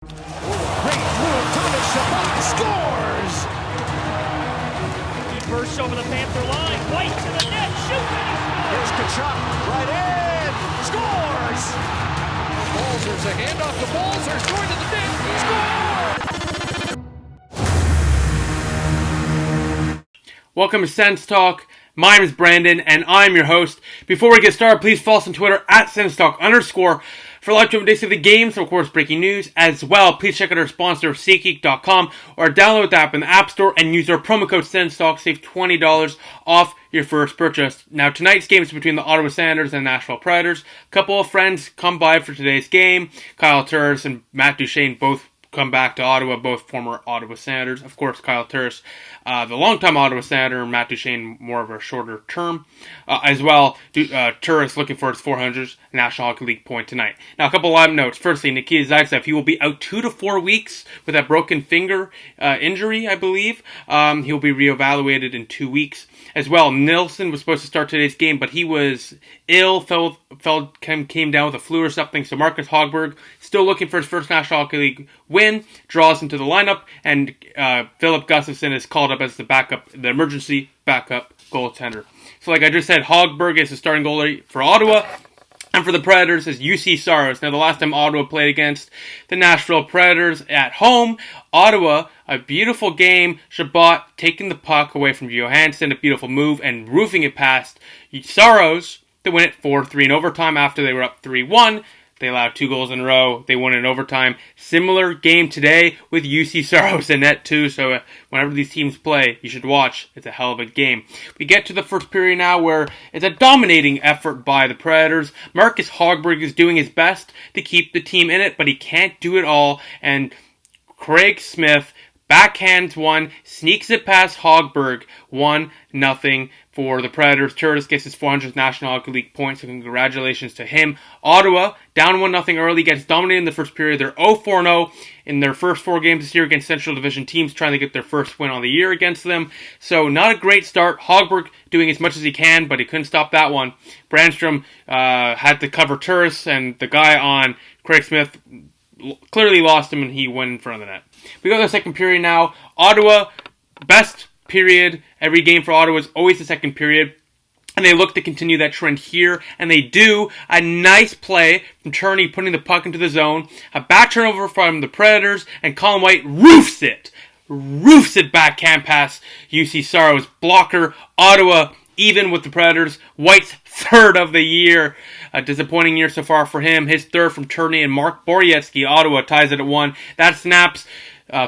Great move, Thomas Chabot scores! He bursts over the Panther line, White to the net, shoots, and he scores! Here's Kachuk, right in, scores! Balzer's a handoff to Balzer's, going to the net, scores! Welcome to SENS Talk. My name is Brandon, and I'm your host. Before we get started, please follow us on Twitter at SENSTalk_ for live updates of the games, and of course breaking news as well. Please check out our sponsor, SeatGeek.com, or download the app in the App Store and use our promo code SENSTalk, save $20 off your first purchase. Now, tonight's game is between the Ottawa Senators and Nashville Predators. A couple of friends come by for today's game. Kyle Turris and Matt Duchene both come back to Ottawa, both former Ottawa Senators. Of course, Kyle Turris, the longtime Ottawa Senator, Matt Duchene, more of a shorter term. As well, Turris looking for his 400th National Hockey League point tonight. Now, a couple live notes. Firstly, Nikita Zaitsev, he will be out 2 to 4 weeks with that broken finger injury, I believe. He'll be reevaluated in 2 weeks. As well, Nilsson was supposed to start today's game, but he was ill, came down with a flu or something. So Marcus Hogberg, still looking for his first National Hockey League win, draws into the lineup, and Philip Gustafsson is called up as the emergency backup goaltender. So like I just said, Hogberg is the starting goalie for Ottawa. And for the Predators is UC Saros. Now, the last time Ottawa played against the Nashville Predators at home, Ottawa, a beautiful game. Chabot taking the puck away from Johansson, a beautiful move, and roofing it past Saros to win it 4-3 in overtime after they were up 3-1. They allowed 2 goals in a row. They won in overtime. Similar game today with UC Saros in net too. So whenever these teams play, you should watch. It's a hell of a game. We get to the first period now where it's a dominating effort by the Predators. Marcus Hogberg is doing his best to keep the team in it, but he can't do it all. And Craig Smith backhands one, sneaks it past Hogberg, 1-0 for the Predators. Turris gets his 400th National Hockey League point, so congratulations to him. Ottawa, down 1-0 early, gets dominated in the first period. They're 0-4-0 in their first 4 games this year against Central Division teams, trying to get their first win on the year against them. So not a great start. Hogberg doing as much as he can, but he couldn't stop that one. Brandstrom had to cover Turris, and the guy on Craig Smith clearly lost him, and he went in front of the net. We go to the second period now. Ottawa, best period. Every game for Ottawa is always the second period. And they look to continue that trend here. And they do. A nice play from Turney putting the puck into the zone. A back turnover from the Predators. And Colin White roofs it. Roofs it backhand past UC Saros. Blocker. Ottawa even with the Predators. White's third of the year. A disappointing year so far for him. His third from Turney and Mark Borietzky. Ottawa ties it at 1. That snaps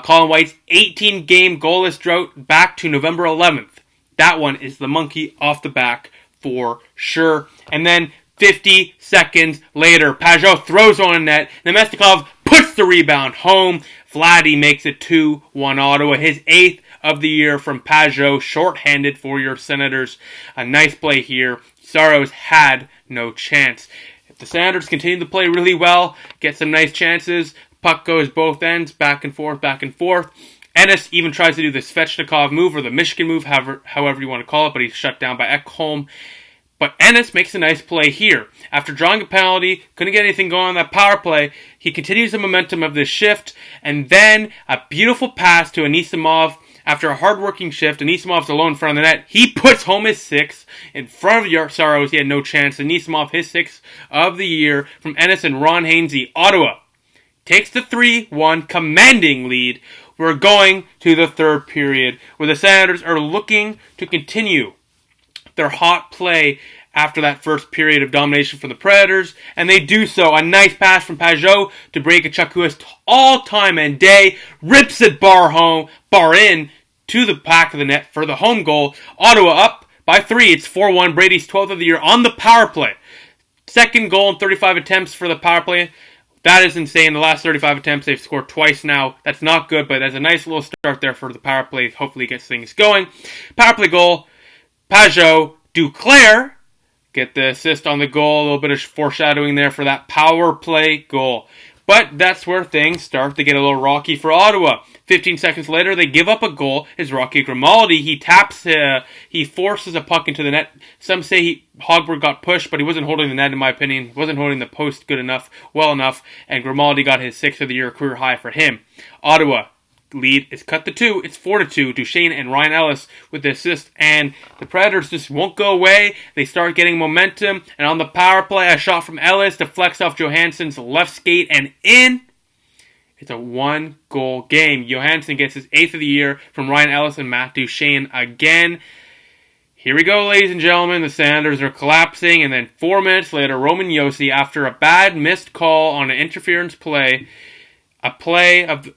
Colin White's 18-game goalless drought back to November 11th. That one is the monkey off the back for sure. And then 50 seconds later, Pajot throws on a net. Nemestikov puts the rebound home. Vladdy makes it 2-1 Ottawa. His 8th of the year from Pajot, shorthanded for your Senators. A nice play here. Saros had no chance. If the Senators continue to play really well, get some nice chances, puck goes both ends, back and forth, back and forth. Ennis even tries to do the Svechnikov move, or the Michigan move, however you want to call it, but he's shut down by Ekholm. But Ennis makes a nice play here. After drawing a penalty, couldn't get anything going on that power play, he continues the momentum of this shift, and then a beautiful pass to Anisimov. After a hard-working shift, Anisimov's alone in front of the net. He puts home his 6th in front of Saros. He had no chance. Anisimov, his 6th of the year from Ennis and Ron Hainsey. Ottawa takes the 3-1 commanding lead. We're going to the third period, where the Senators are looking to continue their hot play after that first period of domination from the Predators, and they do so. A nice pass from Pajot to break a Chuck Huis all-time and day, rips it bar in to the back of the net for the home goal. Ottawa up by 3. It's 4-1. Brady's 12th of the year on the power play. Second goal in 35 attempts for the power play. That is insane. The last 35 attempts, they've scored twice now. That's not good, but that's a nice little start there for the power play. Hopefully gets things going. Power play goal. Pajot, Duclair get the assist on the goal. A little bit of foreshadowing there for that power play goal. But that's where things start to get a little rocky for Ottawa. 15 seconds later, they give up a goal. It's Rocky Grimaldi. He forces a puck into the net. Some say Hogberg got pushed, but he wasn't holding the net, in my opinion. He wasn't holding the post well enough, and Grimaldi got his 6th of the year career high for him. Ottawa lead is cut to 2. It's 4-2. Duchesne and Ryan Ellis with the assist, and the Predators just won't go away. They start getting momentum, and on the power play, a shot from Ellis deflects off Johansson's left skate and in. It's a 1-goal game. Johansson gets his 8th of the year from Ryan Ellis and Matt Duchesne again. Here we go, ladies and gentlemen. The Senators are collapsing, and then 4 minutes later, Roman Josi, after a bad missed call on an interference play, a play of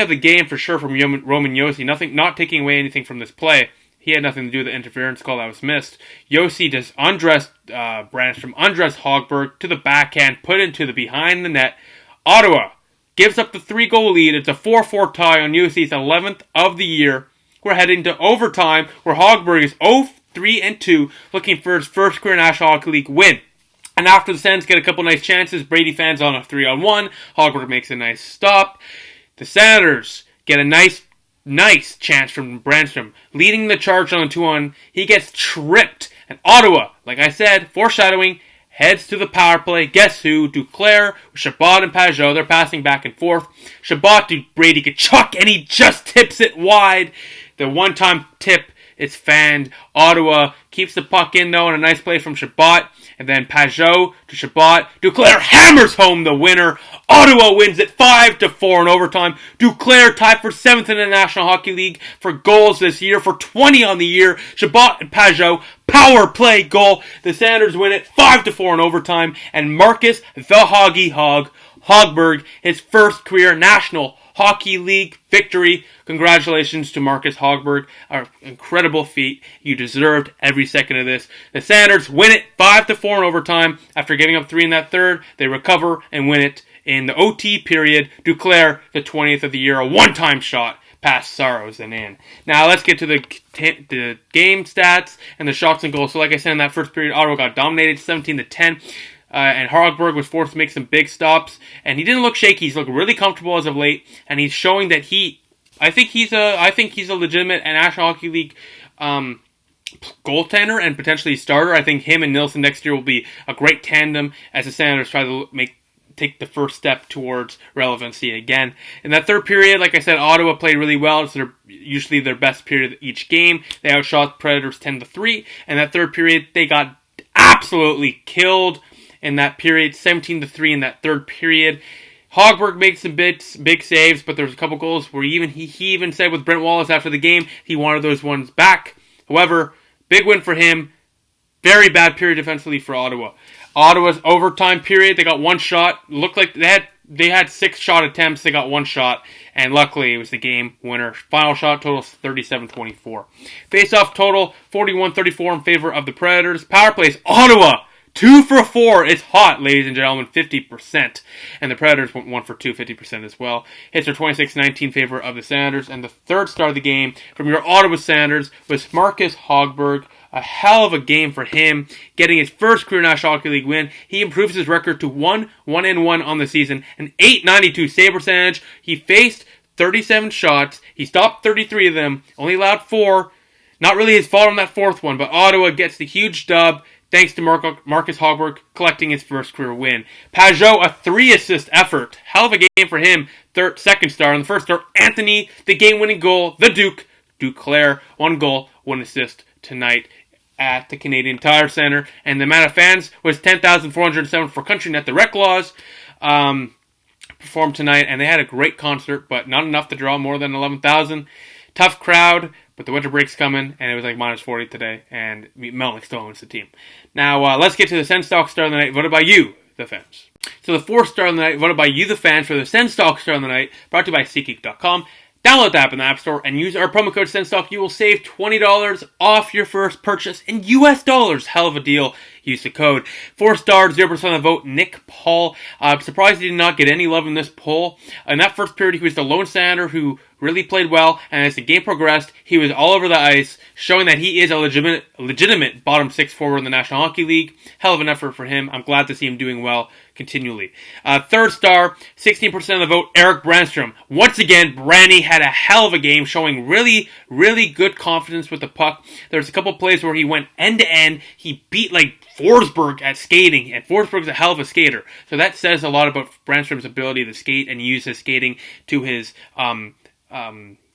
the game for sure from Roman Josi. Not taking away anything from this play. He had nothing to do with the interference call that was missed. Josi just undressed Brannstrom, undressed Hogberg to the backhand, put into the behind the net. Ottawa gives up the 3-goal lead. It's a 4-4 tie on Josi's 11th of the year. We're heading to overtime where Hogberg is 0-3-2, looking for his first career National Hockey League win. And after the Sens get a couple nice chances, Brady fans on a 3-on-1. Hogberg makes a nice stop. The Senators get a nice chance from Brannstrom, leading the charge on a 2-on. He gets tripped. And Ottawa, like I said, foreshadowing, heads to the power play. Guess who? Duclair, Chabot, and Pajot. They're passing back and forth. Chabot to Brady Tkachuk, and he just tips it wide. The one-time tip, it's fanned. Ottawa keeps the puck in, though, and a nice play from Chabot. And then Pajot to Chabot. Duclair hammers home the winner. Ottawa wins it 5-4 in overtime. Duclair tied for 7th in the National Hockey League for goals this year, for 20 on the year. Chabot and Pajot, power play goal. The Senators win it 5-4 in overtime. And Marcus the Hoggy Hogberg, his first career National Hockey League victory. Congratulations to Marcus Hogberg. An incredible feat. You deserved every second of this. The Senators win it 5-4 in overtime. After giving up 3 in that third, they recover and win it in the OT period. Duclair, the 20th of the year, a one-time shot past Saros and in. Now let's get to the game stats and the shots and goals. So like I said, in that first period, Ottawa got dominated 17-10. And Hogberg was forced to make some big stops, and he didn't look shaky. He's looked really comfortable as of late, and he's showing that I think he's a legitimate National Hockey League goaltender and potentially starter. I think him and Nilsson next year will be a great tandem as the Senators try to take the first step towards relevancy again. In that third period, like I said, Ottawa played really well. It's usually their best period of each game. They outshot the Predators 10-3, and that third period they got absolutely killed. In that period, 17-3 in that third period. Hogberg made some big saves, but there was a couple goals where he even said with Brent Wallace after the game he wanted those ones back. However, big win for him. Very bad period defensively for Ottawa. Ottawa's overtime period, they got one shot. Looked like they had 6 shot attempts. They got one shot, and luckily it was the game winner. Final shot total 37-24. Face-off total 41-34 in favor of the Predators. Power plays, Ottawa 2 for 4. It's hot, ladies and gentlemen, 50%. And the Predators went 1 for 2, 50% as well. Hits are 26-19 in favor of the Senators. And the third star of the game from your Ottawa Senators was Marcus Hogberg. A hell of a game for him, getting his first career National Hockey League win. He improves his record to 1-1-1 on the season, an .892 save percentage. He faced 37 shots. He stopped 33 of them, only allowed 4. Not really his fault on that fourth one, but Ottawa gets the huge dub, thanks to Marcus Hogberg collecting his first career win. Pajot, a 3-assist effort. Hell of a game for him. Second star. And the first star, Anthony, the game-winning goal. The Duclair, 1 goal, 1 assist tonight at the Canadian Tire Centre. And the amount of fans was 10,407 for CountryNet. The Rec Laws performed tonight, and they had a great concert, but not enough to draw more than 11,000. Tough crowd. But the winter break's coming, and it was like minus 40 today, and Melnick still owns the team. Now, let's get to the SENS Stock Star of the Night, voted by you, the fans. So the 4th star of the night, voted by you, the fans, for the SENS Stock Star of the Night, brought to you by SeatGeek.com. Download the app in the App Store and use our promo code SENSTOCK. You will save $20 off your first purchase in US dollars. Hell of a deal. use the code. 4 stars, 0% of the vote, Nick Paul. I'm surprised he did not get any love in this poll. In that first period, he was the lone senator who really played well, and as the game progressed, he was all over the ice, showing that he is a legitimate bottom 6 forward in the National Hockey League. Hell of an effort for him. I'm glad to see him doing well continually. 3rd star, 16% of the vote, Eric Brandstrom. Once again, Brandy had a hell of a game, showing really, really good confidence with the puck. There's a couple plays where he went end-to-end. He beat Forsberg at skating, and Forsberg's a hell of a skater. So that says a lot about Brandstrom's ability to skate and use his skating to his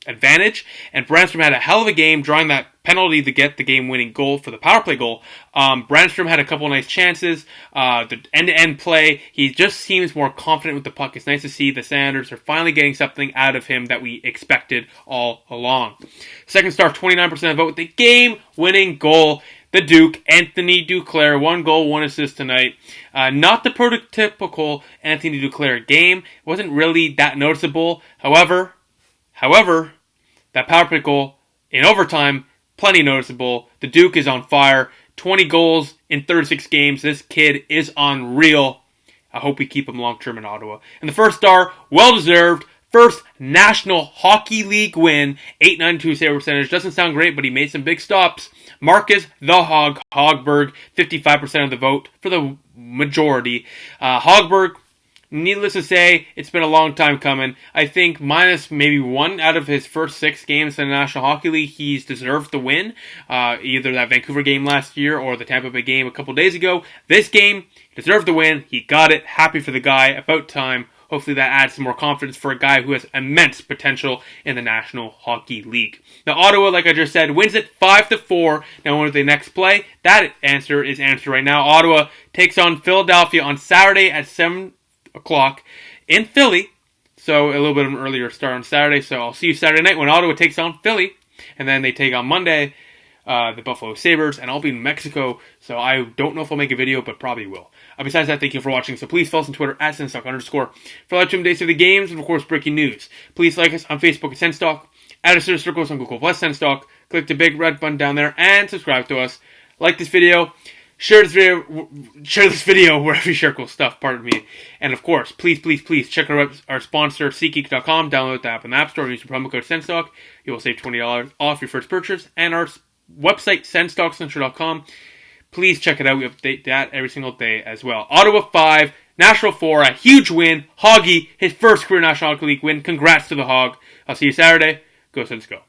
advantage. And Brandstrom had a hell of a game, drawing that penalty to get the game-winning goal for the power play goal. Brandstrom had a couple nice chances. The end-to-end play, he just seems more confident with the puck. It's nice to see the Senators are finally getting something out of him that we expected all along. 2nd star, 29% of the vote with the game-winning goal. The Duke, Anthony Duclair, 1 goal, 1 assist tonight. Not the prototypical Anthony Duclair game. It wasn't really that noticeable. However, that power play goal in overtime, plenty noticeable. The Duke is on fire. 20 goals in 36 games. This kid is unreal. I hope we keep him long-term in Ottawa. And the 1st star, well-deserved. First National Hockey League win. .892 save percentage. Doesn't sound great, but he made some big stops. Marcus the Hog Hogberg, 55% of the vote for the majority. Hogberg, needless to say, it's been a long time coming. I think minus maybe 1 out of his first 6 games in the National Hockey League, he's deserved the win. Either that Vancouver game last year or the Tampa Bay game a couple days ago. This game, he deserved the win. He got it. Happy for the guy. About time. Hopefully that adds some more confidence for a guy who has immense potential in the National Hockey League. Now Ottawa, like I just said, wins it 5-4. Now when do they next play? That answer is answered right now. Ottawa takes on Philadelphia on Saturday at 7 o'clock in Philly. So a little bit of an earlier start on Saturday. So I'll see you Saturday night when Ottawa takes on Philly. And then they take on Monday the Buffalo Sabres, and I'll be in Mexico, so I don't know if I'll make a video, but probably will. Besides that, thank you for watching, so please follow us on Twitter at @SENSTOCK_ for live stream days of the games, and of course, breaking news. Please like us on Facebook at SENSTOCK, add us to the circles on Google Plus SENSTOCK, click the big red button down there, and subscribe to us. Like this video, share this video wherever you share cool stuff, pardon me. And of course, please check our sponsor, SeatGeek.com, download the app in the App Store, and use the promo code SENSTOCK. You will save $20 off your first purchase, and our website, SENSTOCKCentral.com. Please check it out. We update that every single day as well. Ottawa 5, Nashville 4, a huge win. Hoggy, his first career National Hockey League win. Congrats to the Hog. I'll see you Saturday. Go Sens go.